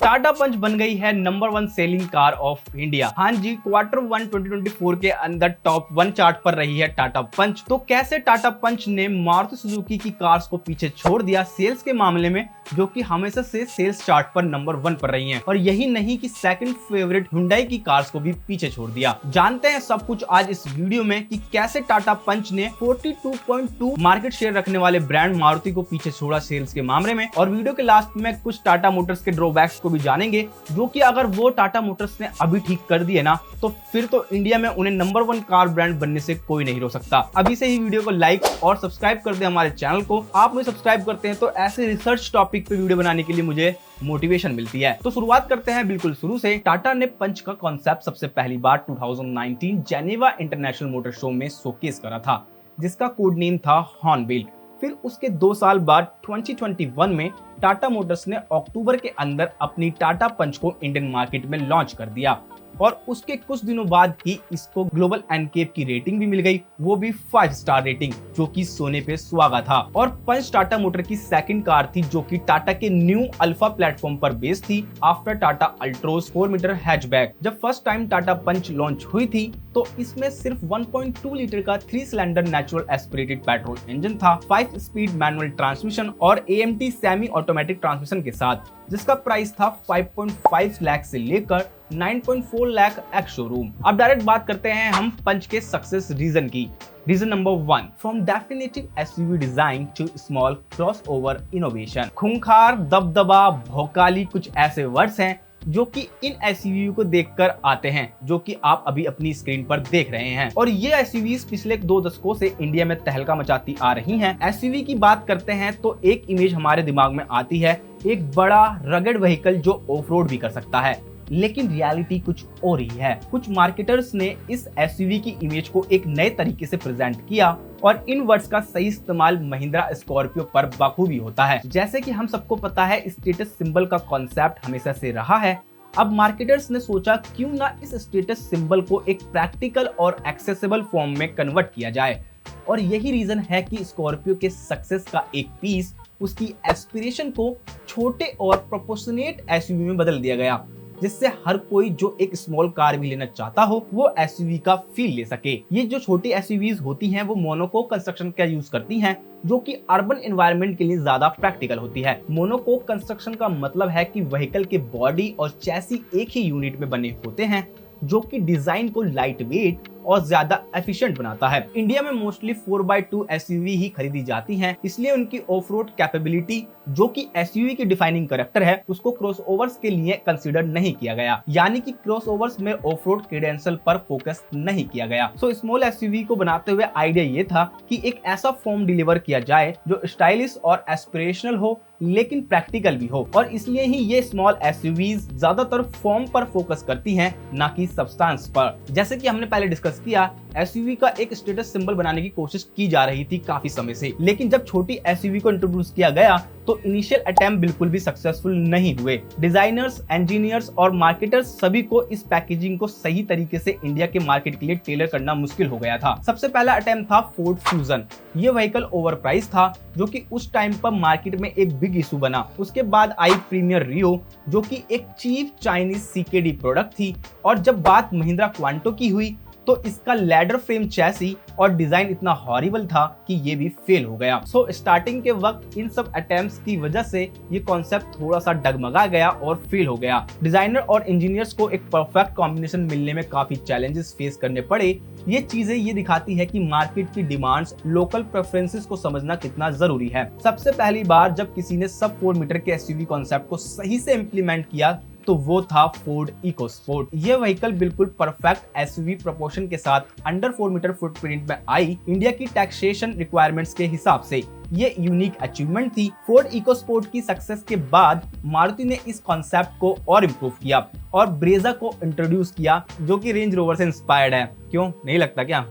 टाटा पंच बन गई है number 1 selling car of India. हाँ जी, Q1 2024 के अंदर टॉप 1 चार्ट पर रही है टाटा पंच। तो कैसे टाटा पंच ने मारुति सुजुकी की कार्स को पीछे छोड़ दिया सेल्स के मामले में, जो कि हमेशा से सेल्स चार्ट पर नंबर 1 पर रही हैं। और यही नहीं कि सेकंड फेवरेट हुंडई की कार्स को भी पीछे छोड़ दिया। जानते हैं सब कुछ आज इस वीडियो में कि कैसे टाटा पंच ने 42.2 मार्केट शेयर रखने वाले ब्रांड मारुति को पीछे छोड़ा सेल्स के मामले में। और वीडियो के लास्ट में कुछ टाटा मोटर्स के ड्रॉबैक्स को भी जानेंगे, जो कि अगर वो टाटा मोटर्स ने अभी ठीक कर दिए ना, तो फिर तो इंडिया में उन्हें नंबर 1 कार ब्रांड बनने से कोई नहीं रोक सकता। अभी से ही वीडियो को लाइक और सब्सक्राइब कर दे हमारे चैनल को। आप मुझे सब्सक्राइब करते हैं तो ऐसे रिसर्च टॉपिक पे वीडियो बनाने के लिए मुझे मोटिवेशन मिलती है। तो शुरुआत करते हैं बिल्कुल शुरू से। टाटा ने पंच का कॉन्सेप्ट सबसे पहली बार 2019 जेनेवा इंटरनेशनल मोटर शो में शोकेस करा था, जिसका कोड नेम था हॉर्नबिल। फिर उसके 2 साल बाद 2021 में टाटा मोटर्स ने अक्टूबर के अंदर अपनी टाटा पंच को इंडियन मार्केट में लॉन्च कर दिया। और उसके कुछ दिनों बाद ही इसको ग्लोबल एनकेप की रेटिंग भी मिल गई, वो भी 5 स्टार रेटिंग, जो कि सोने पे सुहागा था। और पंच टाटा मोटर की सेकंड कार थी, जो कि टाटा के न्यू अल्फा प्लेटफॉर्म पर बेस्ड थी after Tata Altroz 4 metre hatchback. जब first time Tata Punch launch हुई थी तो इसमें सिर्फ 1.2 लीटर का 3 cylinder natural aspirated petrol engine था, 5 स्पीड मैनुअल ट्रांसमिशन और AMT सेमी ऑटोमेटिक ट्रांसमिशन के साथ, जिसका प्राइस था 5.5 लाख से लेकर 9.4 लाख एक्स शोरूम। अब डायरेक्ट बात करते हैं हम पंच के सक्सेस रीजन की। Reason number 1, from definitive SUV design to small crossover innovation. खूंखार, दबदबा, भौकाली, कुछ ऐसे वर्ड्स हैं जो कि इन SUV को देखकर आते हैं, जो कि आप अभी अपनी स्क्रीन पर देख रहे हैं। और ये SUVs पिछले 2 दशकों से इंडिया में तहलका मचाती आ रही हैं। SUV की बात करते हैं तो एक इमेज हमारे दिमाग में आती है, एक बड़ा रगड़ व्हीकल जो ऑफ रोड भी कर सकता है, लेकिन रियलिटी कुछ और ही है। कुछ मार्केटर्स ने इस SUV की इमेज को एक नए तरीके से प्रेजेंट किया और इन वर्ड्स का सही इस्तेमाल महिंद्रा स्कॉर्पियो पर बखूबी होता है। जैसे कि हम सबको पता है, स्टेटस सिंबल का कॉन्सेप्ट हमेशा से रहा है। अब मार्केटर्स ने सोचा क्यों ना इस स्टेटस सिंबल को एक प्रैक्टिकल और एक्सेसिबल फॉर्म में कन्वर्ट किया जाए। और यही रीजन है कि स्कॉर्पियो के सक्सेस का एक पीस उसकी एस्पिरेशन को छोटे और प्रोपोर्शनेट SUV में बदल दिया गया, जिससे हर कोई जो एक स्मॉल कार भी लेना चाहता हो वो SUV का फील ले सके। ये जो छोटी SUVs होती हैं वो मोनोकोक कंस्ट्रक्शन का यूज करती हैं, जो कि अर्बन एनवायरनमेंट के लिए ज्यादा प्रैक्टिकल होती है। मोनोकोक कंस्ट्रक्शन का मतलब है कि व्हीकल के बॉडी और चैसी एक ही यूनिट में बने होते हैं, जो कि डिजाइन को लाइट वेट और ज्यादा एफिशिएंट बनाता है। इंडिया में मोस्टली 4x2 SUV ही खरीदी जाती हैं, इसलिए उनकी ऑफ रोड कैपेबिलिटी, जो कि SUV की डिफाइनिंग कैरेक्टर है, उसको क्रॉसओवर्स के लिए कंसीडर नहीं किया गया। यानी कि क्रॉसओवर्स में ऑफ रोड क्रेडेंशियल पर फोकस नहीं किया गया। सो स्मॉल SUV को बनाते हुए आइडिया ये था कि एक ऐसा फॉर्म डिलीवर किया जाए जो स्टाइलिश और एस्पिरेशनल हो, लेकिन प्रैक्टिकल भी हो। और इसलिए ही ये स्मॉल SUVs ज्यादातर फॉर्म पर फोकस करती हैं, ना कि सब्सटेंस पर। जैसे कि हमने पहले डिस्कस किया, SUV का एक स्टेटस सिंबल बनाने की कोशिश की जा रही थी काफी समय से, लेकिन जब छोटी SUV को इंट्रोड्यूस किया गया तो इनिशियल अटेम्प्ट बिल्कुल भी सक्सेसफुल नहीं हुए। डिजाइनर्स, इंजीनियर्स और मार्केटर्स सभी को इस पैकेजिंग को सही तरीके से इंडिया के मार्केट के लिए टेलर करना मुश्किल हो गया था। सबसे पहला अटेम्प्ट था फोर्ड फ्यूजन। ये व्हीकल ओवर प्राइस था, जो कि उस टाइम पर मार्केट में एक बिग इशू बना। उसके बाद आई प्रीमियर रियो, जो कि एक चीप चाइनीज CKD प्रोडक्ट थी। और जब बात महिंद्रा क्वांटो की हुई तो इसका लैडर फ्रेम चैसी और डिजाइन इतना हॉरिबल था कि ये भी फेल हो गया। सो स्टार्टिंग के वक्त इन सब अटेम्प्ट्स की वजह से ये कॉन्सेप्ट थोड़ा सा डगमगा गया और फेल हो गया। डिजाइनर और इंजीनियर्स को एक परफेक्ट कॉम्बिनेशन मिलने में काफी चैलेंजेस फेस करने पड़े। ये चीजें ये दिखाती है कि मार्केट की डिमांड्स, लोकल प्रेफरेंसेस को समझना कितना जरूरी है। सबसे पहली बार जब किसी ने सब 4 मीटर के SUV कॉन्सेप्ट को सही से इम्प्लीमेंट किया तो वो था फोर्ड इकोस्पोर्ट। ये व्हीकल बिल्कुल परफेक्ट SUV प्रोपोर्शन के साथ अंडर 4 मीटर फुटप्रिंट में आई। इंडिया की टैक्सेशन रिक्वायरमेंट्स के हिसाब से ये यूनिक अचीवमेंट थी। फोर्ड इकोस्पोर्ट की सक्सेस के बाद मारुति ने इस कॉन्सेप्ट को और इम्प्रूव किया और ब्रेजा को इंट्रोड्यूस किया, जो कि रेंज रोवर से इंस्पायर्ड है। क्यों, नहीं लगता क्या?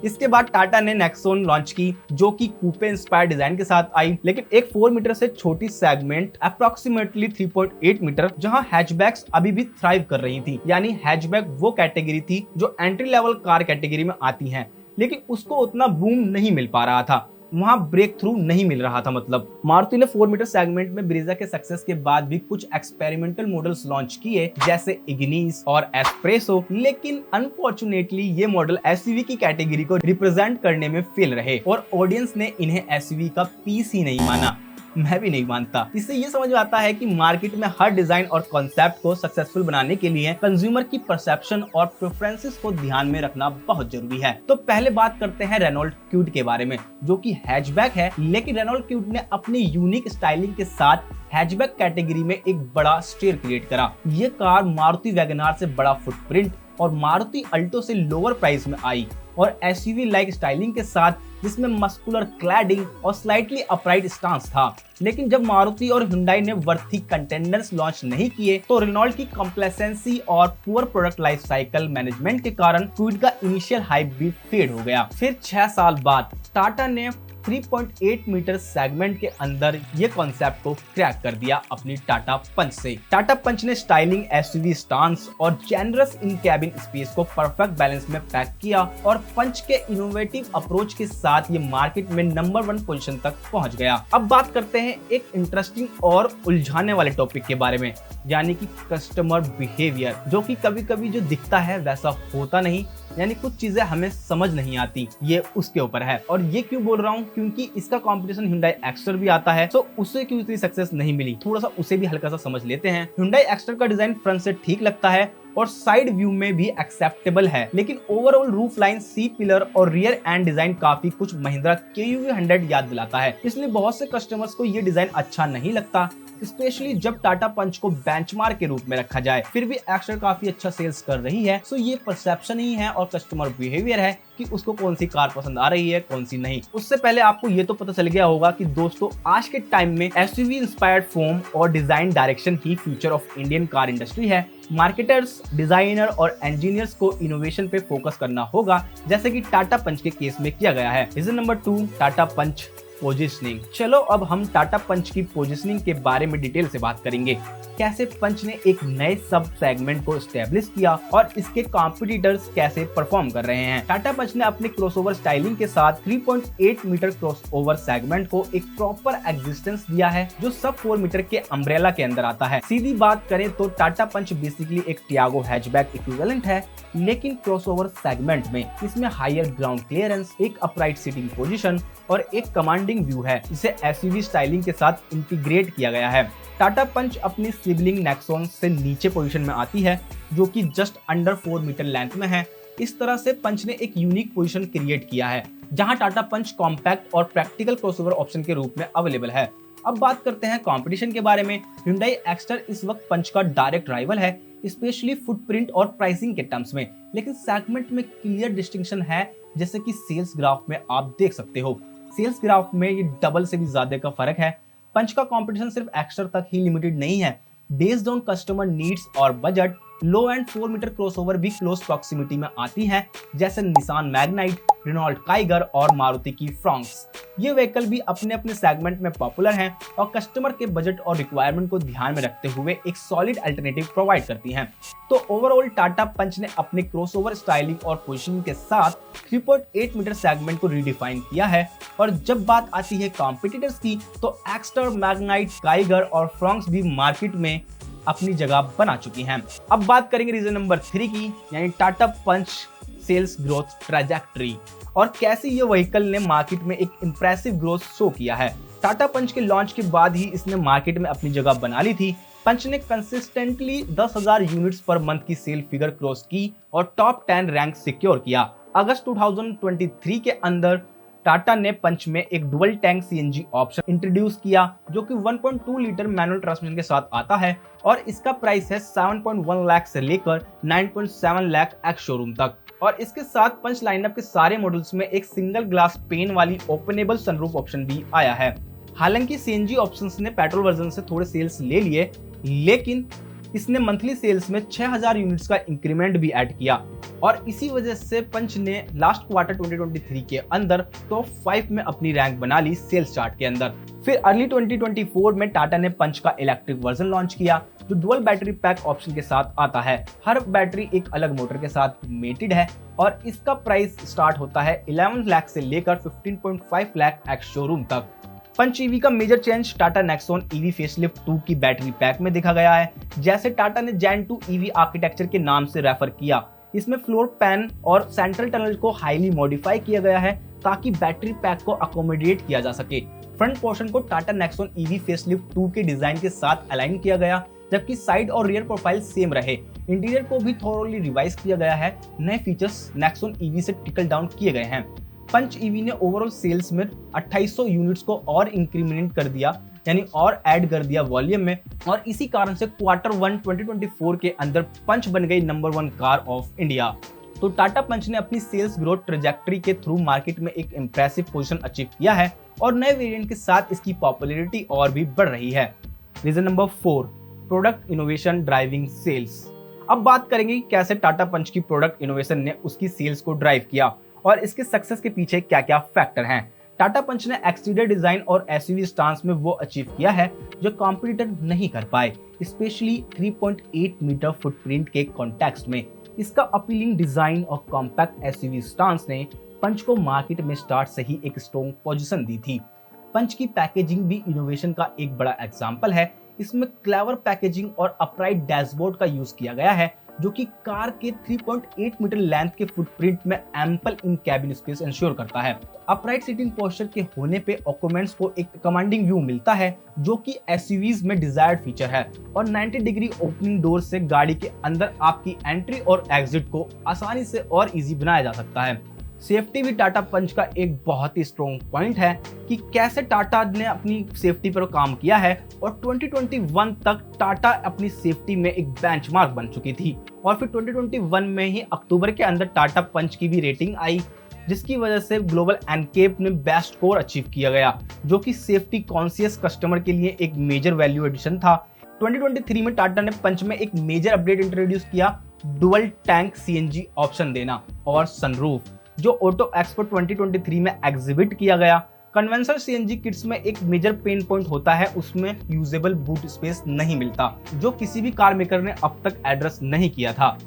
इसके बाद टाटा ने नेक्सॉन लॉन्च की, जो कि कूपे इंस्पायर्ड डिजाइन के साथ आई, लेकिन एक 4 मीटर से छोटी सेगमेंट अप्रोक्सीमेटली 3.8 मीटर, जहां हैचबैक्स अभी भी थ्राइव कर रही थी। यानी हैचबैक वो कैटेगरी थी जो एंट्री लेवल कार कैटेगरी में आती हैं, लेकिन उसको उतना बूम नहीं मिल पा रहा था। वहां ब्रेक थ्रू नहीं मिल रहा था। मतलब मारुति ने 4 मीटर सेगमेंट में ब्रीजा के सक्सेस के बाद भी कुछ एक्सपेरिमेंटल मॉडल्स लॉन्च किए जैसे इग्निस और एस्प्रेसो, लेकिन अनफॉर्चुनेटली ये मॉडल एसयूवी की कैटेगरी को रिप्रेजेंट करने में फेल रहे और ऑडियंस ने इन्हें एसयूवी का पीस ही नहीं माना। मैं भी नहीं मानता। इससे ये समझ में आता है कि मार्केट में हर डिजाइन और कॉन्सेप्ट को सक्सेसफुल बनाने के लिए कंज्यूमर की परसेप्शन और प्रेफरेंसेस को ध्यान में रखना बहुत जरूरी है। तो पहले बात करते हैं रेनॉल्ट क्विड के बारे में, जो कि हैचबैक है, लेकिन रेनॉल्ट क्विड ने अपनी यूनिक स्टाइलिंग के साथ हैचबैक कैटेगरी में एक बड़ा स्टेयर क्रिएट करा। ये कार मारुति वैगनार से बड़ा फुटप्रिंट और मारुति अल्टो से लोअर प्राइस में आई और एसयूवी लाइक स्टाइलिंग के साथ, जिसमें मस्कुलर क्लैडिंग और स्लाइटली अपराइट स्टांस था। लेकिन जब मारुति और हुंडई ने वर्थी कंटेंडर्स लॉन्च नहीं किए तो रेनॉल्ट की कॉम्प्लेसेंसी और poor product life cycle management के कारण क्विड का इनिशियल हाइप भी फेड हो गया। फिर 6 साल बाद टाटा ने 3.8 मीटर सेगमेंट के अंदर ये कॉन्सेप्ट को क्रैक कर दिया अपनी टाटा पंच से। टाटा पंच ने स्टाइलिंग, एसयूवी स्टांस और जेनरस इन कैबिन स्पेस को परफेक्ट बैलेंस में पैक किया और पंच के इनोवेटिव अप्रोच के साथ ये मार्केट में नंबर 1 पोजीशन तक पहुंच गया। अब बात करते हैं एक इंटरेस्टिंग और उलझाने वाले टॉपिक के बारे में, यानी कि कस्टमर बिहेवियर, जो कि कभी-कभी जो दिखता है वैसा होता नहीं, यानी कुछ चीजें हमें समझ नहीं आती, ये उसके ऊपर है। और ये क्यों बोल रहा हूँ, क्योंकि इसका कंपटीशन Hyundai एक्स्टर भी आता है, तो उसे क्यों इतनी सक्सेस नहीं मिली, थोड़ा सा उसे भी हल्का सा समझ लेते हैं। Hyundai एक्स्टर का डिजाइन फ्रंट से ठीक लगता है और साइड व्यू में भी एक्सेप्टेबल है, लेकिन overall roof line, C pillar और रियर एंड डिजाइन काफी कुछ महिंद्रा KUV 100 याद दिलाता है। इसलिए बहुत से कस्टमर्स को ये डिजाइन अच्छा नहीं लगता, स्पेशली जब टाटा पंच को बेंचमार्क के रूप में रखा जाए। फिर भी एक्स्टर काफी अच्छा सेल्स कर रही है, सो ये परसेप्शन ही है और कस्टमर बिहेवियर है कि उसको कौन सी कार पसंद आ रही है, कौन सी नहीं। उससे पहले आपको ये तो पता चल गया होगा कि दोस्तों आज के टाइम में एसयूवी इंस्पायर्ड फॉर्म और design direction he future of Indian car industry है। मार्केटर्स, डिजाइनर और इंजीनियर्स को इनोवेशन पे फोकस करना होगा, जैसे कि टाटा पंच के केस में किया गया है। रीजन नंबर 2, टाटा पंच पोजिशनिंग। चलो अब हम टाटा पंच की पोजिशनिंग के बारे में डिटेल से बात करेंगे। कैसे पंच ने एक नए सब सेगमेंट को एस्टेब्लिश किया और इसके कॉम्पिटिटर्स कैसे परफॉर्म कर रहे हैं। टाटा पंच ने अपने क्रॉसओवर स्टाइलिंग के साथ 3.8 मीटर क्रॉसओवर सेगमेंट को एक प्रॉपर एग्जिस्टेंस दिया है, जो सब 4 मीटर के अम्ब्रेला के अंदर आता है। सीधी बात करें तो टाटा पंच बेसिकली एक टियागो हैचबैक इक्विवेलेंट है, लेकिन क्रॉसओवर सेगमेंट में इसमें हायर ग्राउंड क्लियरेंस, एक अपराइट सीटिंग पोजीशन और एक कमांडिंग व्यू है। इसे एसयूवी स्टाइलिंग के साथ इंटीग्रेट किया गया है। टाटा पंच अपनी सिबलिंग नेक्सॉन से नीचे पोजीशन में आती है, जो कि जस्ट अंडर 4 मीटर लेंथ में है। इस तरह से पंच ने एक यूनिक पोजीशन क्रिएट किया है, जहां टाटा पंच कॉम्पैक्ट और प्रैक्टिकल क्रॉसओवर ऑप्शन के रूप में अवेलेबल है। अब बात करते हैं कंपटीशन के बारे में। Hyundai एक्स्टर इस वक्त पंच का डायरेक्ट राइवल है, स्पेशली फुटप्रिंट और प्राइसिंग के टर्म्स में, लेकिन सेगमेंट में क्लियर डिस्टिंक्शन है, जैसे कि सेल्स ग्राफ में आप देख सकते हो। सेल्स ग्राफ में ये डबल से भी ज्यादा का फर्क है। पंच का कंपटीशन सिर्फ एक्स्टर तक ही लिमिटेड नहीं है। बेस्ड ऑन कस्टमर नीड्स और budget, low end 4 metre crossover भी क्लोज प्रॉक्सिमिटी में आती हैं, जैसे निसान मैग्नाइट, रेनॉल्ट काइगर और मारुति की फ्रॉन्क्स। ये व्हीकल भी अपने अपने सेगमेंट में पॉपुलर हैं और कस्टमर के बजट और रिक्वायरमेंट को ध्यान में रखते हुए एक सॉलिड अल्टरनेटिव प्रोवाइड करती हैं। तो ओवरऑल टाटा पंच ने अपने क्रॉसओवर स्टाइलिंग और पोजीशनिंग के साथ 3.8 मीटर सेगमेंट को रीडिफाइन किया है। और जब बात आती है कॉम्पिटिटर्स की, तो एक्स्टर, मैग्नाइट, काइगर और फ्रॉन्क्स भी मार्केट में अपनी जगह बना चुकी हैं। अब बात करेंगे रीजन नंबर 3 की, यानी टाटा पंच सेल्स ग्रोथ ट्रैजेक्टरी और कैसे ये व्हीकल ने मार्केट में एक इंप्रेसिव ग्रोथ शो किया है। टाटा पंच के लॉन्च के बाद ही इसने मार्केट में अपनी जगह बना ली थी। पंच ने कंसिस्टेंटली 10,000 यूनिट्स पर मंथ की सेल फिगर क्रॉस की और टॉप 10 रैंक सिक्योर किया। अगस्त 2023 के अंदर टाटा ने पंच में एक dual tank CNG option introduce किया, जो कि 1.2 लीटर मैनुअल ट्रांसमिशन के साथ आता है और इसका प्राइस है 7.1 लाख से लेकर 9.7 लाख एक्स शोरूम तक। और इसके साथ पंच लाइनअप के सारे मॉडल्स में एक सिंगल ग्लास पेन वाली ओपनेबल सनरूफ ऑप्शन भी आया है। हालांकि CNG ऑप्शंस ने पेट्रोल वर्जन से थोड़े सेल्स ले लिए, लेकिन इसने मंथली सेल्स में 6000 यूनिट्स का इंक्रीमेंट भी ऐड किया और इसी वजह से पंच ने लास्ट क्वार्टर 2023 के अंदर टॉप 5 में अपनी रैंक बना ली सेल्स चार्ट के अंदर। फिर अर्ली 2024 में टाटा ने पंच का इलेक्ट्रिक वर्जन लॉन्च किया जो डुअल बैटरी पैक ऑप्शन के साथ आता है। हर बैटरी एक अलग मोटर के साथ मेटेड है और इसका प्राइस स्टार्ट होता है 11 लाख से लेकर 15.5 लाख एक्स शोरूम तक। पंच ईवी का major change Tata Nexon EV facelift 2 की बैटरी पैक में देखा गया है, जैसे टाटा ने जेन 2 ईवी आर्किटेक्चर के नाम से रेफर किया। इसमें फ्लोर पैन और सेंट्रल टनल को हाईली मॉडिफाई किया गया है ताकि बैटरी पैक को अकोमोडेट किया जा सके। फ्रंट पोर्शन को टाटा नेक्सॉन ईवी फेसलिफ्ट 2 के डिजाइन के साथ अलाइन किया गया, जबकि साइड और रियर प्रोफाइल सेम रहे। इंटीरियर को भी थोरोली रिवाइज किया गया है। नए फीचर्स नेक्सॉन ईवी से टिकल डाउन किए गए हैं। पंच ईवी ने ओवरऑल सेल्स में 2800 यूनिट्स को और इंक्रीमेंट कर दिया, यानी और ऐड कर दिया वॉल्यूम में, और इसी कारण से क्वार्टर 1 2024 के अंदर पंच बन गई नंबर 1 कार ऑफ इंडिया। तो टाटा पंच ने अपनी सेल्स ग्रोथ ट्रेजेक्टरी के थ्रू मार्केट में एक इंप्रेसिव पोजीशन अचीव किया है और नए वेरिएंट के साथ इसकी पॉपुलैरिटी और भी बढ़ रही है। Reason number 4, product innovation driving sales. अब बात करेंगे कि कैसे टाटा पंच की प्रोडक्ट इनोवेशन ने उसकी सेल्स को ड्राइव किया और इसके सक्सेस के पीछे क्या क्या फैक्टर हैं। टाटा पंच ने एक्सटीरियर डिजाइन और एसयूवी स्टांस में वो अचीव किया है जो कॉम्पिटिटर नहीं कर पाए, स्पेशली 3.8 मीटर फुटप्रिंट के कॉन्टेक्स्ट में। इसका अपीलिंग डिजाइन और कॉम्पैक्ट एसयूवी स्टांस ने पंच को मार्केट में स्टार्ट से ही एक स्ट्रॉन्ग पोजीशन दी थी। पंच की पैकेजिंग भी इनोवेशन का एक बड़ा एग्जाम्पल है। इसमें क्लेवर पैकेजिंग और अपराइट डैशबोर्ड का यूज किया गया है जो कि कार के 3.8 मीटर लेंथ के फुटप्रिंट में एम्पल इन कैबिन स्पेस इंश्योर करता है। अपराइट सीटिंग पोस्चर के होने पे ऑक्यूपेंट्स को एक कमांडिंग व्यू मिलता है जो कि एसयूवीज में डिजायर्ड फीचर है, और 90 डिग्री ओपनिंग डोर से गाड़ी के अंदर आपकी एंट्री और एग्जिट को आसानी से और इजी बनाया जा सकता है। सेफ्टी भी टाटा पंच का एक बहुत ही स्ट्रॉन्ग पॉइंट है कि कैसे टाटा ने अपनी सेफ्टी पर काम किया है, और 2021 तक टाटा अपनी सेफ्टी में एक बेंचमार्क बन चुकी थी, और फिर 2021 में ही अक्टूबर के अंदर टाटा पंच की भी रेटिंग आई, जिसकी वजह से ग्लोबल एनकेप में बेस्ट स्कोर अचीव किया गया, जो कि सेफ्टी कॉन्शियस कस्टमर के लिए एक मेजर वैल्यू एडिशन था। 2023 में टाटा ने पंच में एक मेजर अपडेट इंट्रोड्यूस किया, डुअल टैंक सीएनजी ऑप्शन देना और सनरूफ, जो ऑटो एक्सपो 2023 में एग्जिबिट किया गया। कन्वेंशनल सीएनजी किट्स में एक मेजर पेन पॉइंट होता है, उसमें यूजेबल बूट स्पेस नहीं मिलता, जो किसी भी कार मेकर ने अब तक एड्रेस नहीं किया था।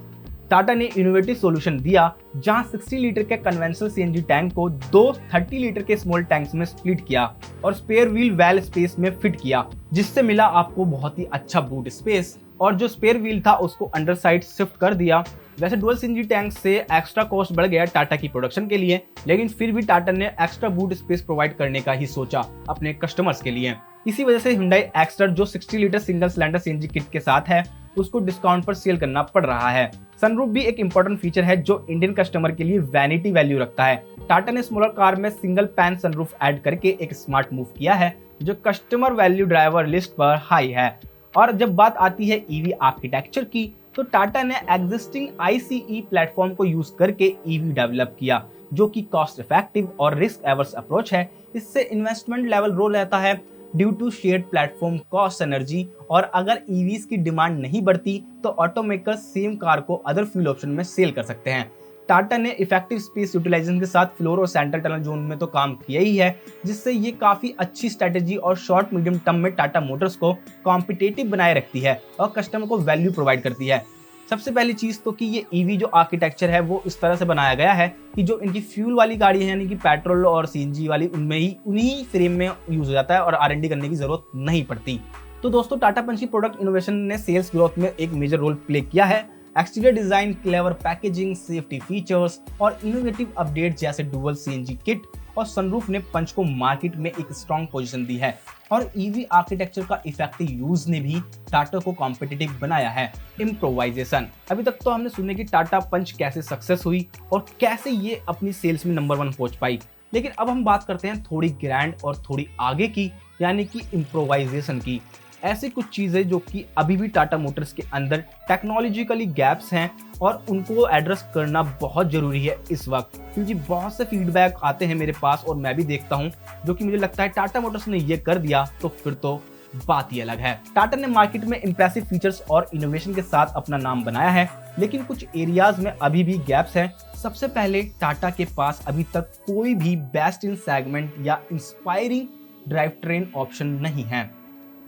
टाटा ने इनोवेटिव सॉल्यूशन दिया जहां 60 लीटर के कन्वेंशनल सीएनजी टैंक को 2 30 लीटर के स्मॉल टैंक्स में स्प्लिट किया और स्पेयर व्हील वेल स्पेस में फिट किया, जिससे मिला आपको बहुत ही अच्छा बूट स्पेस, और जो स्पेयर व्हील था उसको अंडर साइड शिफ्ट कर दिया। वैसे डुअल सीएनजी टैंक से एक्स्ट्रा कॉस्ट बढ़ गया टाटा की प्रोडक्शन के लिए, लेकिन फिर भी टाटा ने एक्स्ट्रा बूट स्पेस प्रोवाइड करने का ही सोचा अपने कस्टमर्स के लिए। इसी वजह से Hyundai एक्स्टर जो 60 litre single cylinder CNG kit के साथ है उसको डिस्काउंट पर सेल करना पड़ रहा है। सनरूफ भी एक इंपॉर्टेंट फीचर है जो इंडियन कस्टमर के लिए वैनिटी वैल्यू रखता है। टाटा ने स्मॉलर कार में सिंगल पैन सनरूफ ऐड करके एक स्मार्ट मूव किया है जो कस्टमर वैल्यू ड्राइवर लिस्ट पर हाई है। और जब बात आती है ईवी आर्किटेक्चर की, तो टाटा ने एग्जिस्टिंग ICE प्लेटफॉर्म को यूज करके ईवी डेवलप किया, जो कि कॉस्ट इफेक्टिव और रिस्क एवर्स अप्रोच है। इससे इन्वेस्टमेंट लेवल लो रहता है due to shared platform cost energy, और अगर ईवीज की डिमांड नहीं बढ़ती तो ऑटोमेकर्स सेम कार को अदर फ्यूल ऑप्शन में सेल कर सकते हैं। टाटा ने इफेक्टिव स्पेस यूटिलाइजेशन के साथ फ्लोर और सेंट्रल टनल जोन में तो काम किया ही है, जिससे ये काफी अच्छी स्ट्रेटेजी और शॉर्ट मीडियम टर्म में टाटा मोटर्स को कॉम्पिटिटिव बनाए रखती है और कस्टमर को वैल्यू प्रोवाइड करती है। सबसे पहली चीज तो कि ये ईवी जो आर्किटेक्चर है वो इस तरह से बनाया गया है कि जो इनकी फ्यूल वाली गाड़ी है, यानी कि पेट्रोल और सीएनजी वाली, उनमें ही उन्हीं फ्रेम में यूज हो जाता है और R&D करने की जरूरत नहीं पड़ती। तो दोस्तों, टाटा पंच की प्रोडक्ट इनोवेशन ने सेल्स ग्रोथ में एक मेजर रोल प्ले किया है। Exterior design, clever packaging, safety features और इनोवेटिव अपडेट जैसे डुअल सीएनजी किट और सनरूफ ने पंच को मार्केट में एक स्ट्रॉन्ग पोजीशन दी है, और ईवी आर्किटेक्चर का इफेक्टिव यूज ने भी टाटा को कॉम्पिटिटिव बनाया है। इम्प्रोवाइजेशन, अभी तक तो हमने सुने कि टाटा पंच कैसे सक्सेस हुई और कैसे ये अपनी सेल्स में नंबर 1 पहुंच पाई, लेकिन अब हम बात करते हैं थोड़ी ग्रैंड और थोड़ी आगे की, यानी कि इम्प्रोवाइजेशन की। ऐसी कुछ चीजें जो कि अभी भी टाटा मोटर्स के अंदर टेक्नोलॉजिकली गैप्स हैं और उनको एड्रेस करना बहुत जरूरी है इस वक्त, क्योंकि बहुत से फीडबैक आते हैं मेरे पास और मैं भी देखता हूं, जो कि मुझे लगता है टाटा मोटर्स ने ये कर दिया तो फिर तो बात ही अलग है। टाटा ने मार्केट में इंप्रेसिव फीचर्स और इनोवेशन के साथ अपना नाम बनाया है, लेकिन कुछ एरियाज में अभी भी गैप्स हैं। सबसे पहले टाटा के पास अभी तक कोई भी बेस्ट इन सेगमेंट या इंस्पायरिंग ड्राइव ट्रेन ऑप्शन नहीं है।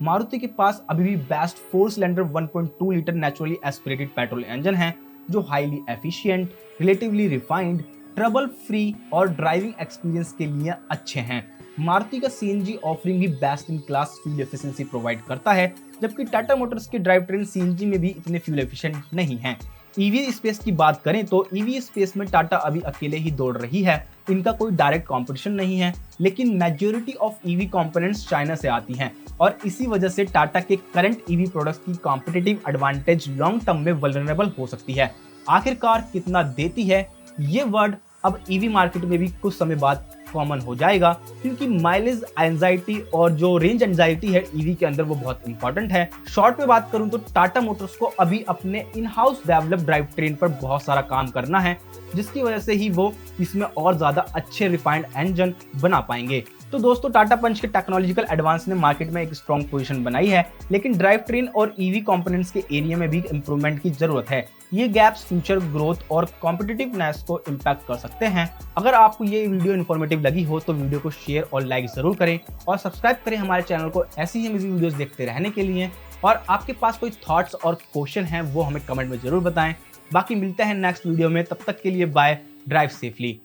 मारुति के पास अभी भी best 4 cylinder 1.2 litre naturally aspirated petrol engine है, जो highly efficient, relatively refined, trouble free और ड्राइविंग एक्सपीरियंस के लिए अच्छे हैं। मारुति का सीएनजी ऑफरिंग भी best in class fuel efficiency provide करता है, जबकि टाटा मोटर्स के ड्राइव ट्रेन सीएनजी में भी इतने फ्यूल एफिशिएंट नहीं हैं। ईवी स्पेस की बात करें तो ईवी स्पेस में टाटा अभी अकेले ही दौड़ रही है, इनका कोई डायरेक्ट कंपटीशन नहीं है, लेकिन majority of EV components China से आती हैं और इसी वजह से टाटा के करंट ईवी प्रोडक्ट्स की कॉम्पिटिटिव एडवांटेज लॉन्ग टर्म में वल्नरेबल हो सकती है। आखिरकार कितना देती है ये वर्ड अब ईवी मार्केट में भी कुछ समय बाद कॉमन हो जाएगा, क्योंकि माइलेज एंजाइटी और जो रेंज एंजाइटी है ईवी के अंदर वो बहुत इंपॉर्टेंट है। शॉर्ट में बात करूं तो टाटा मोटर्स को अभी अपने in house develop drive train पर बहुत सारा काम करना है, जिसकी वजह से ही वो इसमें और ज्यादा अच्छे रिफाइंड इंजन बना पाएंगे। तो दोस्तों, टाटा पंच के टेक्नोलॉजिकल एडवांस ने मार्केट में एक स्ट्रॉन्ग पोजीशन बनाई है, लेकिन ड्राइव ट्रेन और ईवी कंपोनेंट्स के एरिया में भी इंप्रूवमेंट की जरूरत है। ये गैप्स फ्यूचर ग्रोथ और कॉम्पिटिटिवनेस को इम्पैक्ट कर सकते हैं। अगर आपको ये वीडियो इन्फॉर्मेटिव लगी हो तो वीडियो को शेयर और लाइक जरूर करें और सब्सक्राइब करें हमारे चैनल को ऐसी ही अमेजिंग वीडियोस देखते रहने के लिए। और आपके पास कोई थॉट्स और क्वेश्चन हैं वो हमें कमेंट में जरूर बताएं। बाकी मिलते हैं नेक्स्ट वीडियो में, तब तक के लिए बाय, ड्राइव सेफली।